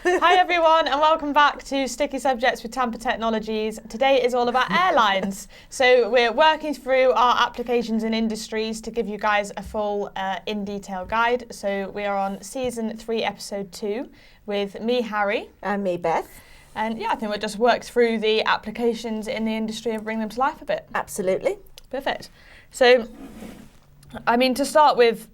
Hi everyone, and welcome back to Sticky Subjects with Tamper Technologies. Today is all about airlines. So we're working through our applications and industries to give you guys a full in-detail guide. So we are on season 3, episode 2 with me, Harry. And me, Beth. And yeah, I think we'll just work through the applications in the industry and bring them to life a bit. Absolutely. Perfect. So, I mean, to start with,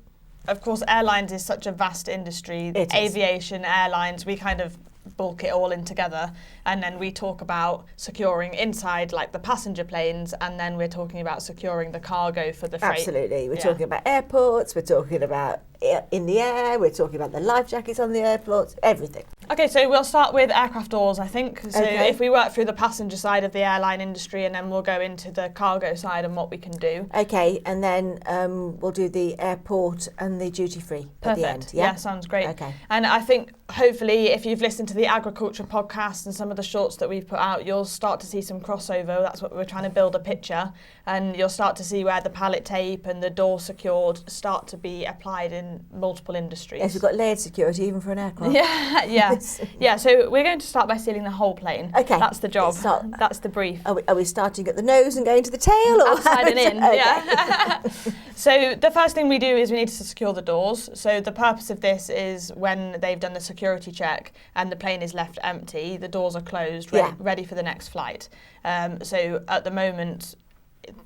of course, airlines is such a vast industry. Aviation, airlines, we kind of bulk it all in together. And then we talk about securing inside, like the passenger planes, and then we're talking about securing the cargo for the freight. Absolutely. We're talking about airports, we're talking about in the air, we're talking about the life jackets on the airports, everything. Okay, so we'll start with aircraft doors, I think. So if we work through the passenger side of the airline industry, and then we'll go into the cargo side and what we can do. Okay, and then we'll do the airport and the duty-free at the end. Yeah, sounds great. Okay. And I think, hopefully, if you've listened to the agriculture podcast and some of the shorts that we've put out, you'll start to see some crossover. That's what we're trying to build a picture. And you'll start to see where the pallet tape and the door secured start to be applied in multiple industries. Yes, we've got layered security even for an aircraft. Yeah, so we're going to start by sealing the whole plane. Okay. That's the job. That's the brief. Are we starting at the nose and going to the tail? Or outside and in, okay. Yeah. So the first thing we do is we need to secure the doors. So the purpose of this is when they've done the security check and the plane is left empty, the doors are closed, ready for the next flight. So at the moment,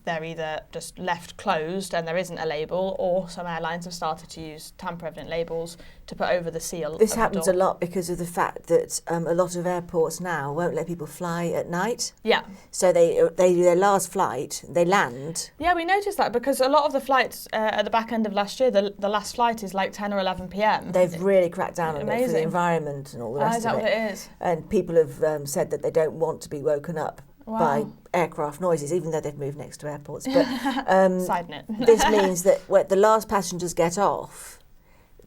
they're either just left closed and there isn't a label, or some airlines have started to use tamper-evident labels to put over the seal. This happens a lot because of the fact that a lot of airports now won't let people fly at night. Yeah. So they do their last flight, they land. Yeah, we noticed that because a lot of the flights at the back end of last year, the last flight is like 10 or 11 p.m. They've really cracked down on it for the environment and all the rest of it. Is that what it is? And people have said that they don't want to be woken up by aircraft noises, even though they've moved next to airports. But side note. This means that when the last passengers get off,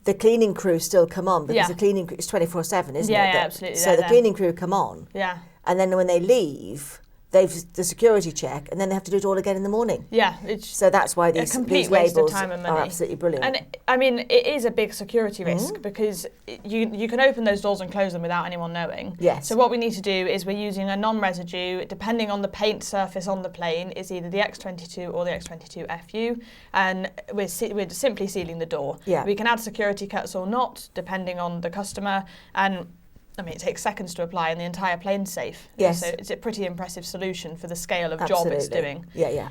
the cleaning crew still come on because the cleaning crew is 24/7, isn't it? Yeah, absolutely. So the cleaning crew come on. Yeah. And then when they leave, they've the security check, and then they have to do it all again in the morning. Yeah. So that's why these labels time and are absolutely brilliant. And I mean, it is a big security risk because you can open those doors and close them without anyone knowing. Yes. So what we need to do is we're using a non-residue, depending on the paint surface on the plane, is either the X22 or the X22FU, and we're simply sealing the door. Yeah. We can add security cuts or not, depending on the customer, and I mean, it takes seconds to apply and the entire plane's safe. Yes. So it's a pretty impressive solution for the scale of job it's doing. Yeah.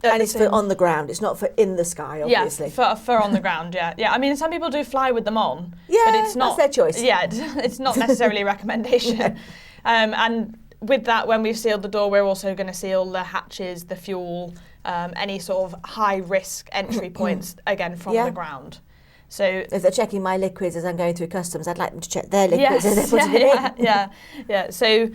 And it's for on the ground, it's not for in the sky, obviously. Yeah, for on the ground, yeah. Yeah, I mean, some people do fly with them on. Yeah, but it's not, that's their choice. Yeah, it's not necessarily a recommendation. And with that, when we've sealed the door, we're also going to seal the hatches, the fuel, any sort of high-risk entry points, again, from the ground. So if they're checking my liquids as I'm going through customs, I'd like them to check their liquids as they're putting it in. Yeah. So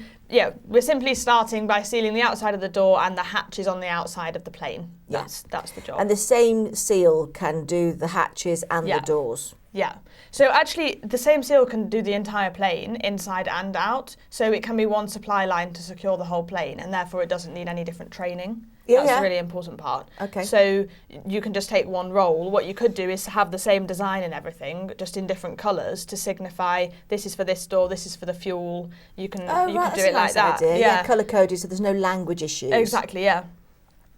we're simply starting by sealing the outside of the door and the hatches on the outside of the plane. That's the job. And the same seal can do the hatches and the doors. Yeah. So actually, the same seal can do the entire plane, inside and out. So it can be one supply line to secure the whole plane, and therefore it doesn't need any different training. That's a really important part. Okay. So you can just take one roll. What you could do is have the same design and everything, just in different colours, to signify this is for this door, this is for the fuel. You can do it like that. Idea. Yeah, colour coded so there's no language issues. Exactly. Yeah.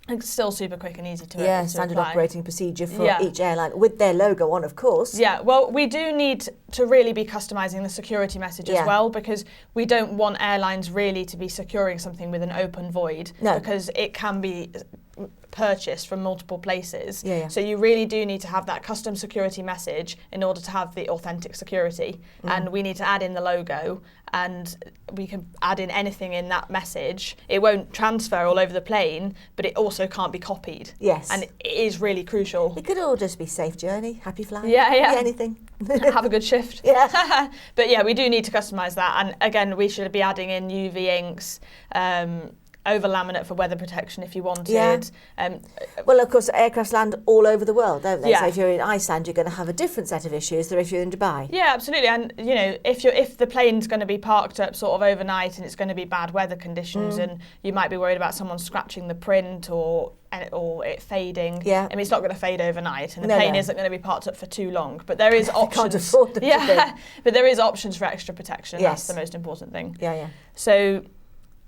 It's still super quick and easy to apply. Yeah, standard operating procedure for each airline, with their logo on, of course. Yeah, well, we do need to really be customising the security message as well, because we don't want airlines really to be securing something with an open void, because it can be purchased from multiple places. So you really do need to have that custom security message in order to have the authentic security. And we need to add in the logo, and we can add in anything in that message. It won't transfer all over the plane, but it also can't be copied. Yes. And it is really crucial. It could all just be safe journey, happy flying. Yeah. Anything. Have a good shift. Yeah. But yeah, we do need to customise that. And again, we should be adding in UV inks, over laminate for weather protection if you wanted. Well, of course, aircrafts land all over the world, don't they? Yeah. So if you're in Iceland, you're going to have a different set of issues than if you're in Dubai. Yeah, absolutely. And if the plane's going to be parked up sort of overnight and it's going to be bad weather conditions, and you might be worried about someone scratching the print or it fading. Yeah. I mean, it's not going to fade overnight, and the plane isn't going to be parked up for too long. But there is options. Can't afford them to be. But there is options for extra protection. Yes. That's the most important thing. Yeah. So,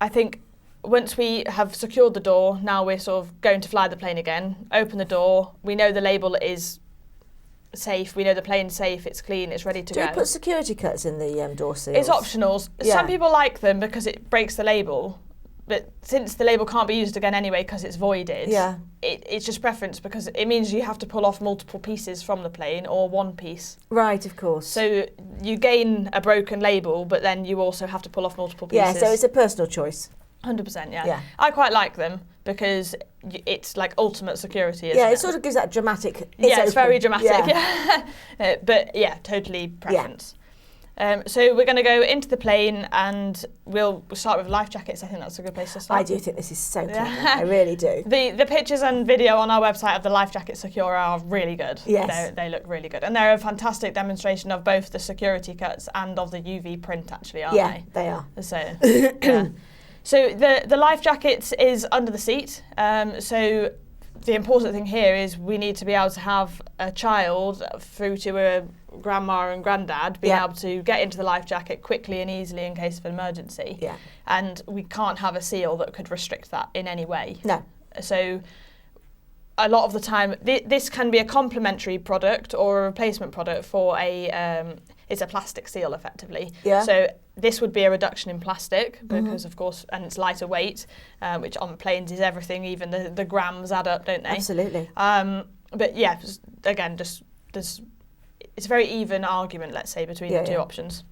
I think once we have secured the door, now we're sort of going to fly the plane again. Open the door. We know the label is safe. We know the plane's safe. It's clean. It's ready to go. Do we put security cuts in the door seals? It's optional. Yeah. Some people like them because it breaks the label. But since the label can't be used again anyway because it's voided, it's just preference, because it means you have to pull off multiple pieces from the plane or one piece. Right, of course. So you gain a broken label, but then you also have to pull off multiple pieces. Yeah, so it's a personal choice. 100%, yeah. I quite like them because it's like ultimate security, isn't it? It sort of gives that dramatic... It's very dramatic, but yeah, totally preference. So we're going to go into the plane and we'll start with life jackets. I think that's a good place to start. I do think this is so clever. I really do. The pictures and video on our website of the life jacket secure are really good. Yes. They look really good. And they're a fantastic demonstration of both the security cuts and of the UV print, actually, aren't they? Yeah, they are. So, So the life jacket is under the seat. So the important thing here is we need to be able to have a child through to a grandma and granddad being able to get into the life jacket quickly and easily in case of an emergency. Yeah. And we can't have a seal that could restrict that in any way. No. So a lot of the time, this can be a complementary product or a replacement product for it's a plastic seal effectively. Yeah. So this would be a reduction in plastic because, of course, and it's lighter weight, which on planes is everything. Even the grams add up, don't they? Absolutely. But yeah, again, it's a very even argument, let's say, between the two options.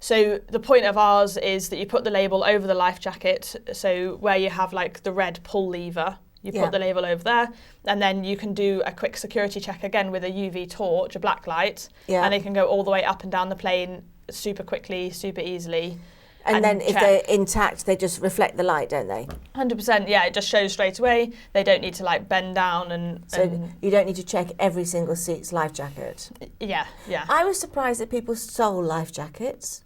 So the point of ours is that you put the label over the life jacket. So where you have like the red pull lever, you put the label over there, and then you can do a quick security check again with a UV torch, a black light, and it can go all the way up and down the plane super quickly, super easily. And then if they're intact, they just reflect the light, don't they? 100%, yeah, it just shows straight away. They don't need to like bend down So you don't need to check every single seat's life jacket? Yeah. I was surprised that people stole life jackets.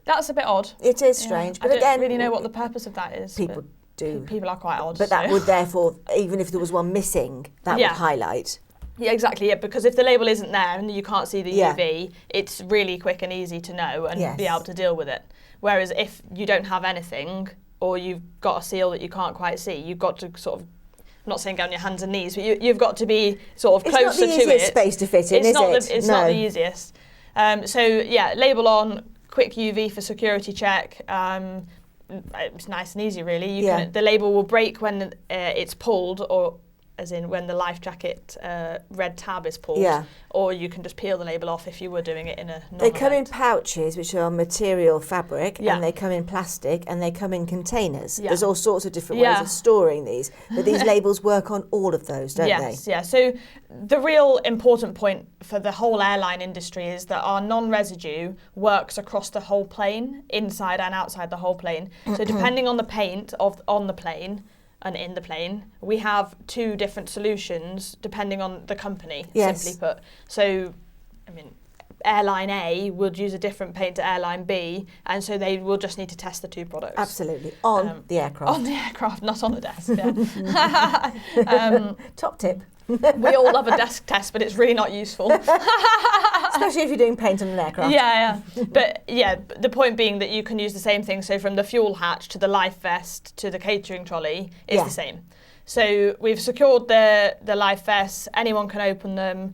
That's a bit odd. It is strange. But I don't really know what the purpose of that is. People do. People are quite odd. But that would therefore, even if there was one missing, that would highlight. Yeah, exactly. Yeah, because if the label isn't there and you can't see the UV, it's really quick and easy to know and be able to deal with it. Whereas if you don't have anything or you've got a seal that you can't quite see, you've got to sort of, I'm not saying go on your hands and knees, but you've got to be sort of closer to it. It's not the easiest space to fit in, is it? It's not the easiest. So yeah, label on, quick UV for security check. It's nice and easy, really. The label will break when it's pulled, or as in when the life jacket red tab is pulled, or you can just peel the label off if you were doing it in a normal They come in pouches, which are material fabric, and they come in plastic, and they come in containers. There's all sorts of different ways of storing these, but these labels work on all of those, don't they? Yeah. So the real important point for the whole airline industry is that our non-residue works across the whole plane, inside and outside the whole plane. So depending on the paint on the plane, and in the plane, we have two different solutions depending on the company, simply put. So, I mean, airline A would use a different paint to airline B, and so they will just need to test the two products. Absolutely. On the aircraft. On the aircraft, not on the desk, Top tip. We all love a desk test, but it's really not useful. Especially if you're doing paint on an aircraft. Yeah. But yeah, the point being that you can use the same thing. So from the fuel hatch to the life vest to the catering trolley is the same. So we've secured the life vests. Anyone can open them.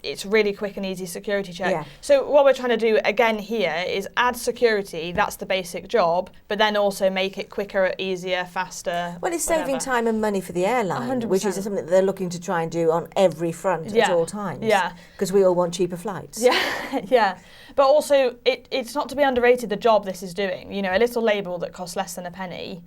It's really quick and easy security check. Yeah. So what we're trying to do again here is add security, that's the basic job, but then also make it quicker, easier, faster. Well, it's saving time and money for the airline, 100%. Which is something that they're looking to try and do on every front at all times. Yeah. Because we all want cheaper flights. Yeah. But also, it's not to be underrated the job this is doing. You know, a little label that costs less than a penny,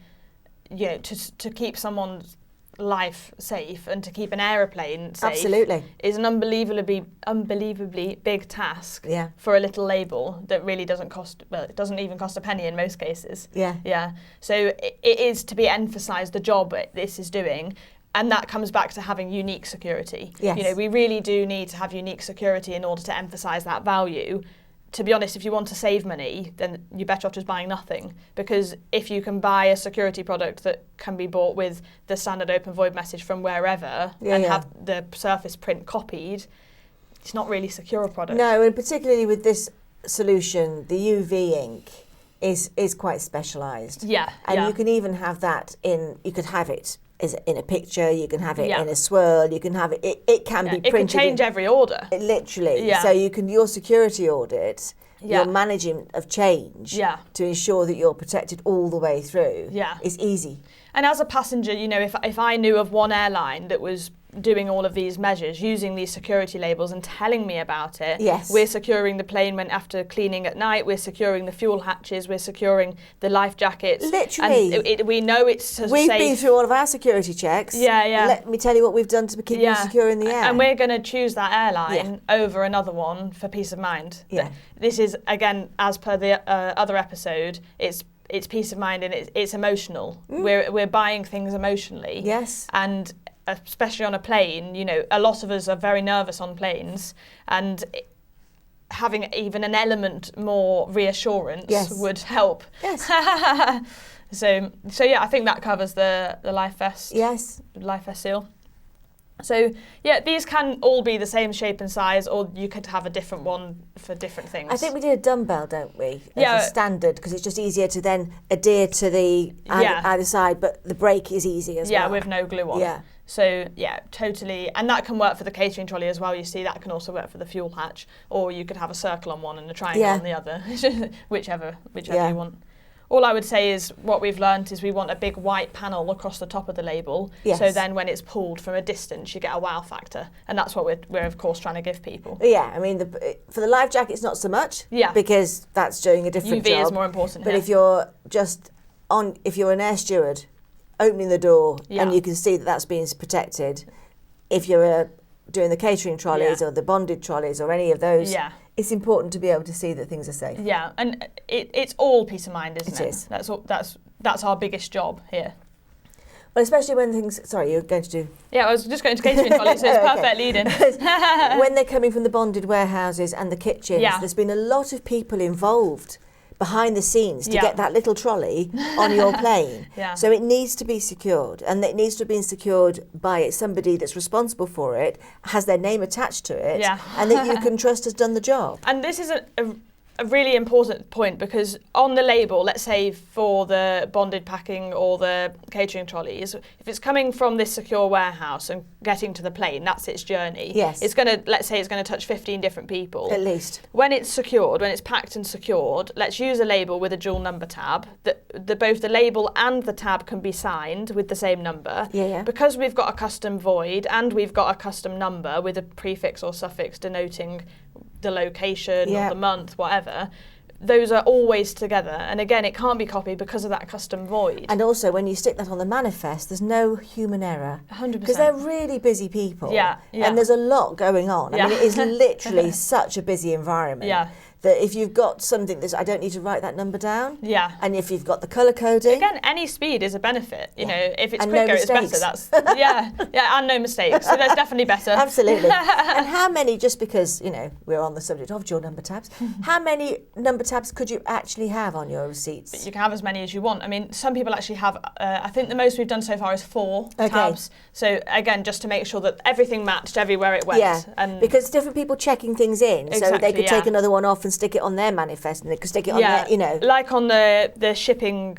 you know, to keep someone's life safe and to keep an aeroplane safe absolutely is an unbelievably big task for a little label that really doesn't cost, well, it doesn't even cost a penny in most cases. Yeah. So it is to be emphasised the job this is doing. And that comes back to having unique security. Yes. You know, we really do need to have unique security in order to emphasise that value. To be honest, if you want to save money, then you're better off just buying nothing. Because if you can buy a security product that can be bought with the standard open void message from wherever have the surface print copied, it's not really secure a product. No, and particularly with this solution, the UV ink is quite specialised. Yeah. And you can even have that you could have it in a picture, you can have it in a swirl, you can have it can be printed. It can change every order. Literally. So your security audit, your managing of change to ensure that you're protected all the way through is easy. And as a passenger, you know, if I knew of one airline that was doing all of these measures, using these security labels and telling me about it. Yes. We're securing the plane after cleaning at night, we're securing the fuel hatches, we're securing the life jackets. Literally. And we know it's safe. We've been through all of our security checks. Let me tell you what we've done to keep you secure in the air. And we're going to choose that airline over another one for peace of mind. This is, again, as per the other episode, it's peace of mind and it's emotional. We're buying things emotionally. Yes. And especially on a plane, you know, a lot of us are very nervous on planes, and having even an element more reassurance would help. Yes. So yeah, I think that covers the life vest. Yes. Life vest seal. So yeah, these can all be the same shape and size, or you could have a different one for different things. I think we did a dumbbell, don't we? As a standard, because it's just easier to then adhere to the either side, but the brake is easy as well. Yeah, with no glue on. Yeah. So yeah, totally, and that can work for the catering trolley as well. You see, that can also work for the fuel hatch, or you could have a circle on one and a triangle on the other, whichever you want. All I would say is what we've learnt is we want a big white panel across the top of the label. Yes. So then when it's pulled from a distance, you get a wow factor, and that's what we're of course trying to give people. Yeah, I mean, for the life jackets, not so much. Yeah. Because that's doing a different UV job. is more important. But if you're if you're an air steward, opening the door and you can see that that's being protected. If you're doing the catering trolleys or the bonded trolleys or any of those, it's important to be able to see that things are safe. Yeah, and it's all peace of mind, isn't it? It is. That's our biggest job here. Well, especially when things... Sorry, you were going to do... Yeah, I was just going to catering trolleys, so it's perfect lead-in. When they're coming from the bonded warehouses and the kitchens, there's been a lot of people involved behind the scenes to get that little trolley on your plane. So it needs to be secured, and it needs to be secured by somebody that's responsible for it, has their name attached to it, and that you can trust has done the job. And this is a really important point, because on the label, let's say for the bonded packing or the catering trolleys, if it's coming from this secure warehouse and getting to the plane, that's its journey. Yes. It's going to, let's say it's going to touch 15 different people. At least. When it's secured, when it's packed and secured, let's use a label with a dual number tab. Both the label and the tab can be signed with the same number. Because we've got a custom void and we've got a custom number with a prefix or suffix denoting the location or the month, whatever, those are always together. And again, it can't be copied because of that custom void. And also, when you stick that on the manifest, there's no human error. 100%. Because they're really busy people. Yeah. And there's a lot going on. I mean, it is literally such a busy environment. That if you've got something I don't need to write that number down. And if you've got the colour coding. Again, any speed is a benefit. You know, if it's quicker, it's better. That's and no mistakes. So that's definitely better. Absolutely. And how many, just because, you know, we're on the subject of dual number tabs, how many number tabs could you actually have on your receipts? You can have as many as you want. I mean, some people actually have, I think the most we've done so far is 4 tabs. So again, just to make sure that everything matched everywhere it went. And because different people checking things in, so they could take another one off and stick it on their manifest, and they could stick it on their, you know. Like on the shipping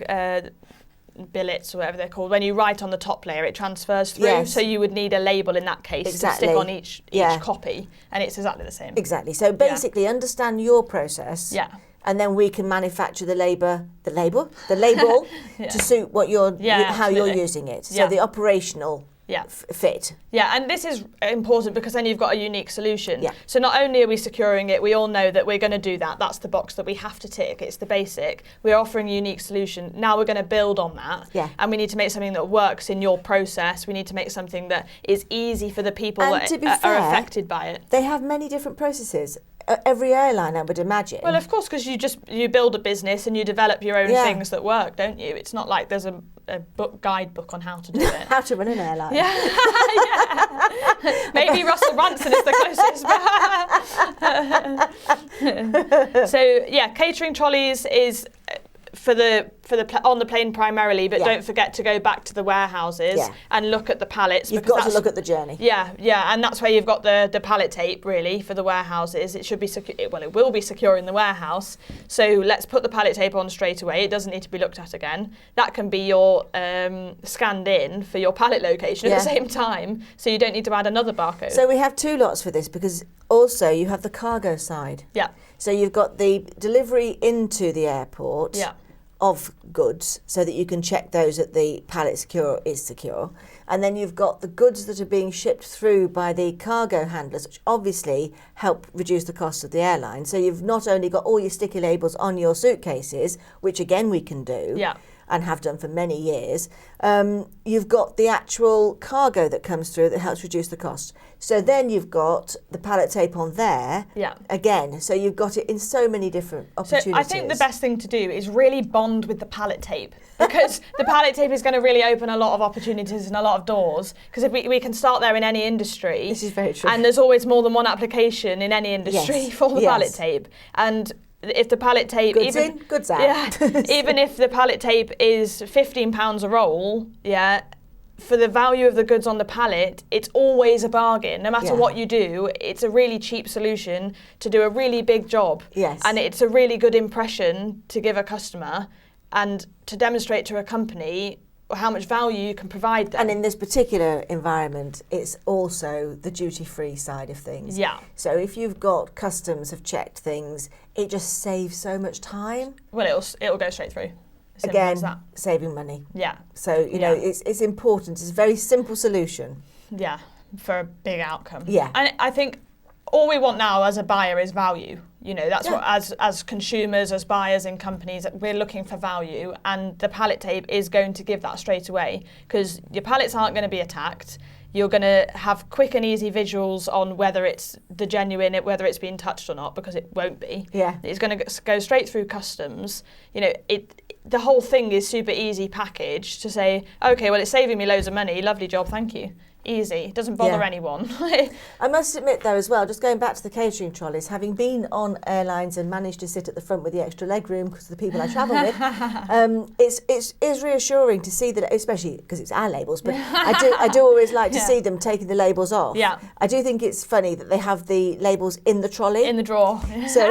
billets or whatever they're called, when you write on the top layer, it transfers through. So you would need a label in that case to stick on each copy, and it's exactly the same. Exactly. So basically, understand your process. And then we can manufacture the label to suit what how you're using it. So the operational fit. Yeah, and this is important because then you've got a unique solution. Yeah. So not only are we securing it, we all know that we're going to do that. That's the box that we have to tick. It's the basic. We're offering a unique solution. Now we're going to build on that. Yeah. And we need to make something that works in your process. We need to make something that is easy for the people that are affected by it. They have many different processes. Every airline, I would imagine. Well, of course, because you build a business and you develop your own things that work, don't you? It's not like there's a guidebook on how to do it. How to run an airline. Yeah. Maybe Russell Brunson is the closest. So yeah, catering trolleys is on the plane primarily, but don't forget to go back to the warehouses and look at the pallets. You've got to look at the journey. Yeah, and that's where you've got the pallet tape really for the warehouses. It should be it will be secure in the warehouse. So let's put the pallet tape on straight away. It doesn't need to be looked at again. That can be your scanned in for your pallet location at the same time, so you don't need to add another barcode. So we have two lots for this because also you have the cargo side. Yeah. So you've got the delivery into the airport of goods so that you can check those that the pallet is secure. And then you've got the goods that are being shipped through by the cargo handlers, which obviously help reduce the cost of the airline. So you've not only got all your sticky labels on your suitcases, which again we can do. And have done for many years, you've got the actual cargo that comes through that helps reduce the cost. So then you've got the pallet tape on there again. So you've got it in so many different opportunities. So I think the best thing to do is really bond with the pallet tape because the pallet tape is going to really open a lot of opportunities and a lot of doors. Because if we can start there in any industry. This is very true. And there's always more than one application in any industry for the pallet tape. And if the pallet tape goods in, goods out. Even if the pallet tape is £15 a roll, for the value of the goods on the pallet, it's always a bargain. No matter what you do, it's a really cheap solution to do a really big job. Yes. And it's a really good impression to give a customer and to demonstrate to a company how much value you can provide them. And in this particular environment, it's also the duty-free side of things. Yeah. So if you've got customs have checked things, it just saves so much time. Well, it'll go straight through. Again, saving money. Yeah. So, you know, it's important. It's a very simple solution. Yeah, for a big outcome. Yeah. And I think all we want now as a buyer is value. You know, that's what as consumers, as buyers in companies, we're looking for value, and the pallet tape is going to give that straight away because your pallets aren't going to be attacked. You're going to have quick and easy visuals on whether it's the genuine, whether it's been touched or not, because it won't be. Yeah. It's going to go straight through customs. You know, the whole thing is super easy packaged to say, okay, well, it's saving me loads of money. Lovely job, thank you. Easy, doesn't bother anyone. I must admit though as well, just going back to the catering trolleys, having been on airlines and managed to sit at the front with the extra leg room because of the people I travel with, it's reassuring to see that, especially because it's our labels, but I do always like to see them taking the labels off. Yeah. I do think it's funny that they have the labels in the trolley. In the drawer. So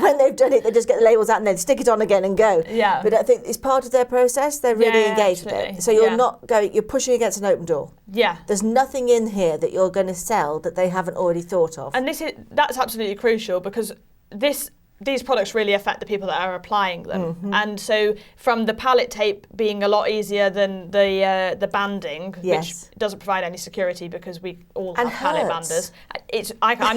when they've done it, they just get the labels out and then stick it on again and go. Yeah. But I think it's part of their process. They're really engaged with it. So you're not going, you're pushing against an open door. Yeah. There's nothing in here that you're going to sell that they haven't already thought of. And that's absolutely crucial because these products really affect the people that are applying them. Mm-hmm. And so from the pallet tape being a lot easier than the banding, which doesn't provide any security because we all have pallet banders. I'm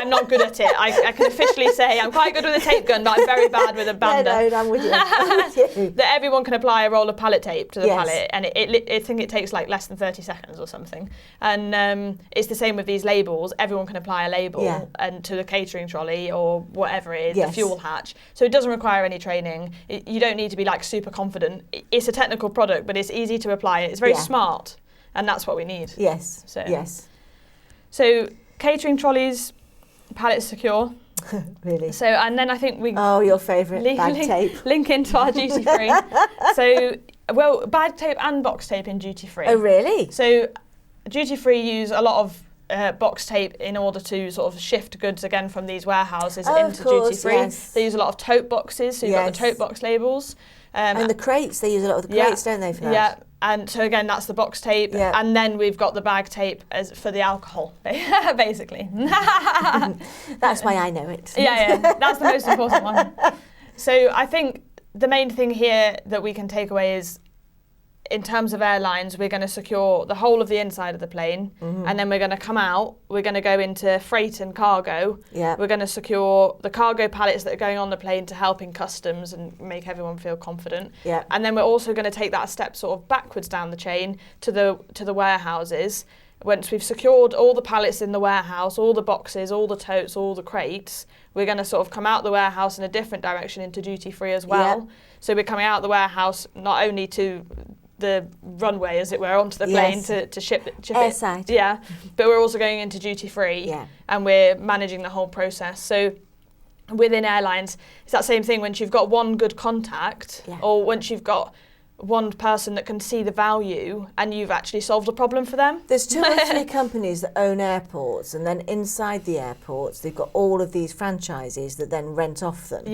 not good at it. I can officially say I'm quite good with a tape gun, but I'm very bad with a bander. No, I'm with you. I'm with you. That everyone can apply a roll of pallet tape to the pallet, and I think it takes like less than 30 seconds or something. And it's the same with these labels. Everyone can apply a label and to the catering trolley or whatever it is. The fuel hatch. So it doesn't require any training. You don't need to be like super confident. It's a technical product, but it's easy to apply. It's very smart, and that's what we need. Yes. So catering trolleys, pallets secure. Really? So, and then I think your favourite bag tape. Link into our duty free. So, well, bag tape and box tape in duty free. Oh, really? So duty free use a lot of box tape in order to sort of shift goods again from these warehouses into duty free. Yes. They use a lot of tote boxes, so you've got the tote box labels. And the crates, they use a lot of the crates, don't they, for that? Yeah, and so again, that's the box tape. Yeah. And then we've got the bag tape for the alcohol, basically. That's why I know it. Yeah, that's the most important one. So I think the main thing here that we can take away is in terms of airlines, we're going to secure the whole of the inside of the plane, and then we're going to come out, we're going to go into freight and cargo. We're going to secure the cargo pallets that are going on the plane to help in customs and make everyone feel confident. And then we're also going to take that step sort of backwards down the chain to the warehouses. Once we've secured all the pallets in the warehouse, all the boxes, all the totes, all the crates, we're going to sort of come out the warehouse in a different direction into duty free as well. So we're coming out the warehouse not only to the runway, as it were, onto the plane to ship it. Airside. Yeah, but we're also going into duty free, and we're managing the whole process. So within airlines, it's that same thing. Once you've got one good contact, or once you've got one person that can see the value and you've actually solved a problem for them. There's 2 or 3 companies that own airports, and then inside the airports they've got all of these franchises that then rent off them.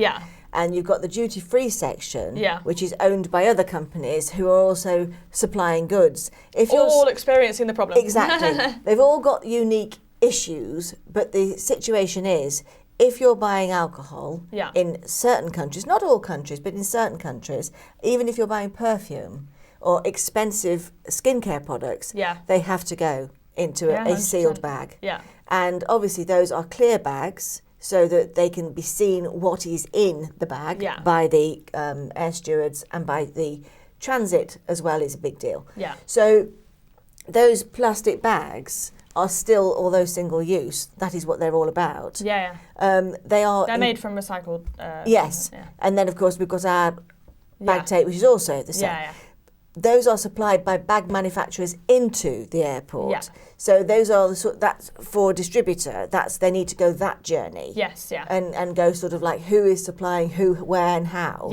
And you've got the duty-free section, which is owned by other companies who are also supplying goods. If you're all experiencing the problem. Exactly. They've all got unique issues, but the situation is, if you're buying alcohol in certain countries, not all countries, but in certain countries, even if you're buying perfume or expensive skincare products, they have to go into a sealed bag. And obviously those are clear bags, so that they can be seen what is in the bag by the air stewards, and by the transit as well is a big deal. So those plastic bags are still, although single use, that is what they're all about. They're made from recycled. And then of course we've got our bag tape, which is also the same. Those are supplied by bag manufacturers into the airport. So those are that's for a distributor. They need to go that journey. And go sort of like who is supplying who, where, and how.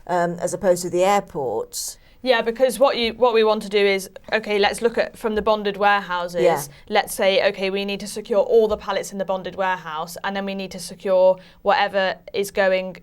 As opposed to the airports. Because what we want to do is, okay, let's look at from the bonded warehouses. Let's say, okay, we need to secure all the pallets in the bonded warehouse, and then we need to secure whatever is going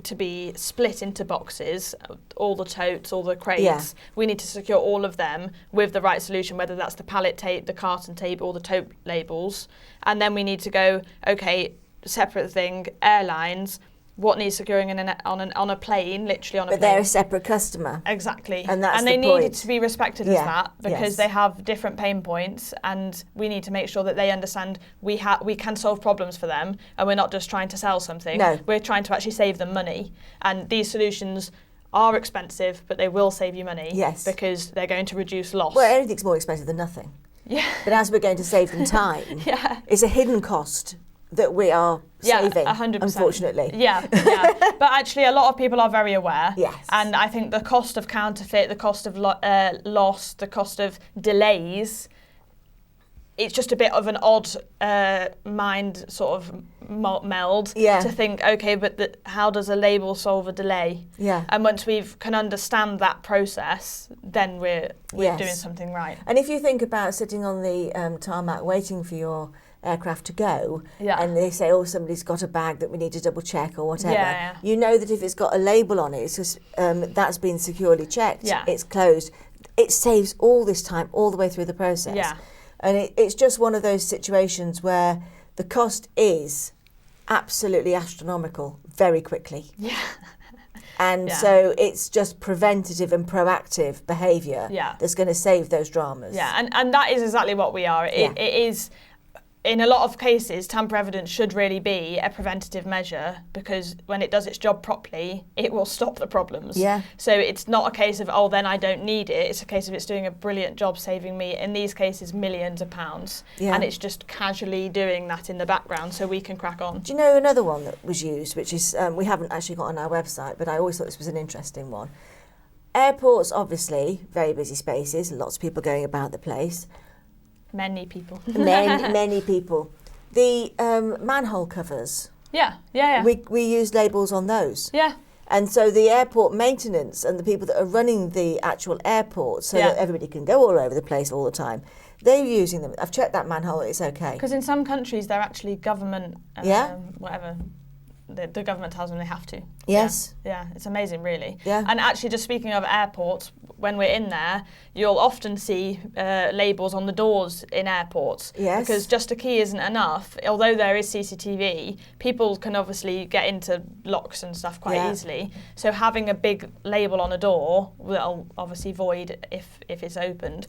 to be split into boxes, all the totes, all the crates. We need to secure all of them with the right solution, whether that's the pallet tape, the carton tape, or the tote labels. And then we need to go, okay, separate thing, airlines, what needs securing on a plane, literally on a plane. But they're a separate customer. Exactly. And that's they the point. needed to be respected as that, because they have different pain points, and we need to make sure that they understand we can solve problems for them, and we're not just trying to sell something. We're trying to actually save them money. And these solutions are expensive, but they will save you money because they're going to reduce loss. Well, anything's more expensive than nothing. But as we're going to save them time, it's a hidden cost that we are saving, 100%. Unfortunately. But actually a lot of people are very aware. And I think the cost of counterfeit, the cost of loss, the cost of delays, it's just a bit of an odd mind sort of meld to think, okay, but how does a label solve a delay? And once we can understand that process, then we're doing something right. And if you think about sitting on the tarmac waiting for your aircraft to go, and they say, oh, somebody's got a bag that we need to double check or whatever, you know that if it's got a label on it, it's just, that's been securely checked, it's closed. It saves all this time all the way through the process. And it's just one of those situations where the cost is absolutely astronomical very quickly. And so it's just preventative and proactive behaviour that's going to save those dramas. And that is exactly what we are. It is, in a lot of cases, tamper evidence should really be a preventative measure, because when it does its job properly, it will stop the problems. So it's not a case of, oh, then I don't need it. It's a case of it's doing a brilliant job saving me, in these cases, millions of pounds. And it's just casually doing that in the background so we can crack on. Do you know another one that was used, which is, we haven't actually got on our website, but I always thought this was an interesting one. Airports, obviously, very busy spaces, lots of people going about the place. Many people. Many people. The manhole covers. We use labels on those. And so the airport maintenance and the people that are running the actual airport, so that everybody can go all over the place all the time, they're using them. I've checked that manhole, it's okay. Because in some countries they're actually government, whatever. The government tells them they have to. Yes. Yeah, it's amazing, really. And actually, just speaking of airports, when we're in there, you'll often see labels on the doors in airports. Yes. Because just a key isn't enough. Although there is CCTV, people can obviously get into locks and stuff quite easily. So having a big label on a door that'll obviously void if it's opened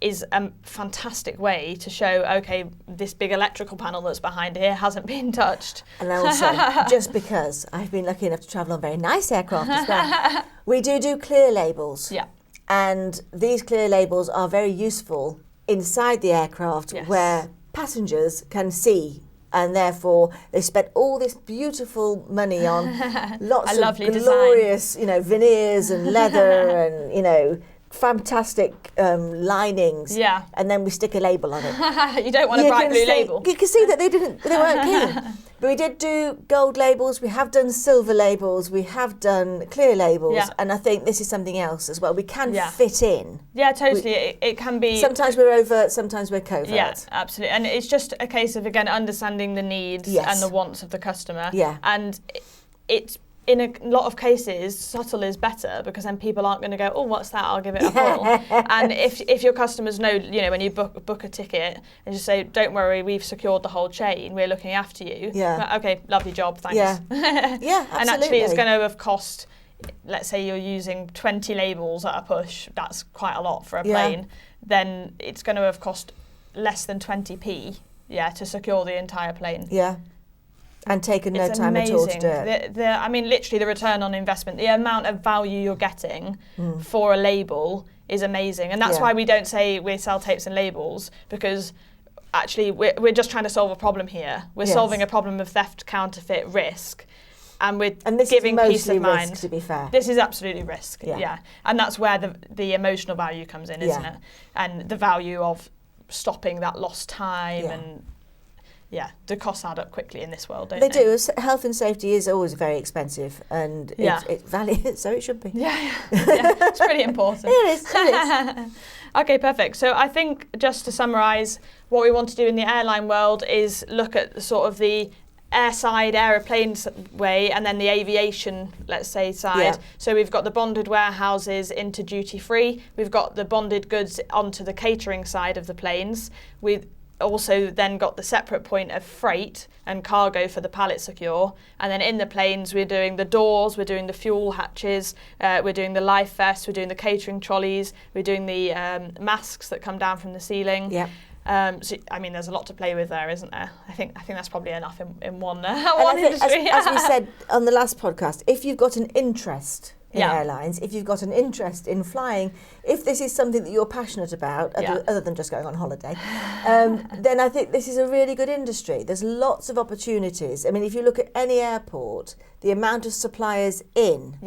is a fantastic way to show, okay, this big electrical panel that's behind here hasn't been touched. And also, just because I've been lucky enough to travel on very nice aircraft as well, we do clear labels. Yeah. And these clear labels are very useful inside the aircraft where passengers can see, and therefore they spent all this beautiful money on lots of glorious, veneers and leather and, fantastic linings, and then we stick a label on it. You don't want a bright blue label. You can see that they weren't keen. But we did do gold labels, we have done silver labels, we have done clear labels, and I think this is something else as well. We can fit in. Yeah, totally. It can be... Sometimes we're overt, sometimes we're covert. Yeah, absolutely. And it's just a case of, again, understanding the needs and the wants of the customer. Yeah. And it's... in a lot of cases, subtle is better, because then people aren't going to go, oh, what's that? I'll give it a pull. And if your customers know, when you book a ticket and just say, don't worry, we've secured the whole chain, we're looking after you. Yeah. But, okay, lovely job, thanks. Yeah, absolutely. And actually, it's going to have cost, let's say you're using 20 labels at a push, that's quite a lot for a plane, then it's going to have cost less than 20p, to secure the entire plane. Yeah. And taken no time at all to do it. Literally the return on investment, the amount of value you're getting for a label is amazing. And that's why we don't say we sell tapes and labels, because actually we're just trying to solve a problem here. We're solving a problem of theft, counterfeit, risk. And we're giving peace of mind. Risk, to be fair. This is absolutely risk, And that's where the emotional value comes in, isn't it? And the value of stopping that lost time and... Yeah, the costs add up quickly in this world, don't they? They do. Health and safety is always very expensive, and it's valued, so it should be. Yeah, it's pretty important. It is. Okay, perfect. So I think, just to summarise, what we want to do in the airline world is look at sort of the airside, aeroplanes way, and then the aviation, let's say, side. Yeah. So we've got the bonded warehouses into duty free. We've got the bonded goods onto the catering side of the planes. We've also then got the separate point of freight and cargo for the pallet secure, and then in the planes we're doing the doors, we're doing the fuel hatches, we're doing the life vests, we're doing the catering trolleys, we're doing the masks that come down from the ceiling. Yeah. There's a lot to play with there, isn't there? I think that's probably enough in one industry. As we said on the last podcast, if you've got an interest in airlines, if you've got an interest in flying, if this is something that you're passionate about, other than just going on holiday, then I think this is a really good industry. There's lots of opportunities. I mean, if you look at any airport, the amount of suppliers in,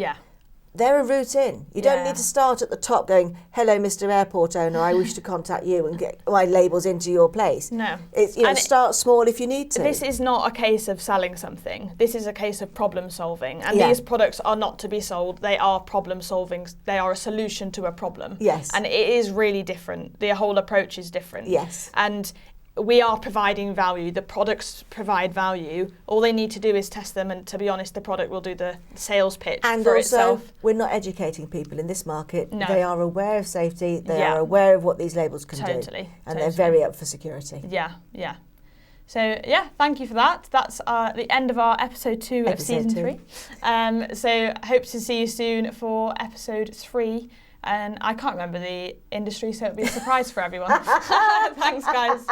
they're a route in. You don't need to start at the top going, hello, Mr. Airport owner, I wish to contact you and get my labels into your place. No. It's, start small if you need to. This is not a case of selling something. This is a case of problem solving. And these products are not to be sold. They are problem solving. They are a solution to a problem. Yes. And it is really different. The whole approach is different. Yes. And we are providing value. The products provide value. All they need to do is test them, and to be honest, the product will do the sales pitch for itself. And also, we're not educating people in this market. No. They are aware of safety. They are aware of what these labels can do. And they're very up for security. Yeah. So, thank you for that. That's the end of our episode 2 of season 3. So, hope to see you soon for episode 3. And I can't remember the industry, so it'll be a surprise for everyone. Thanks, guys.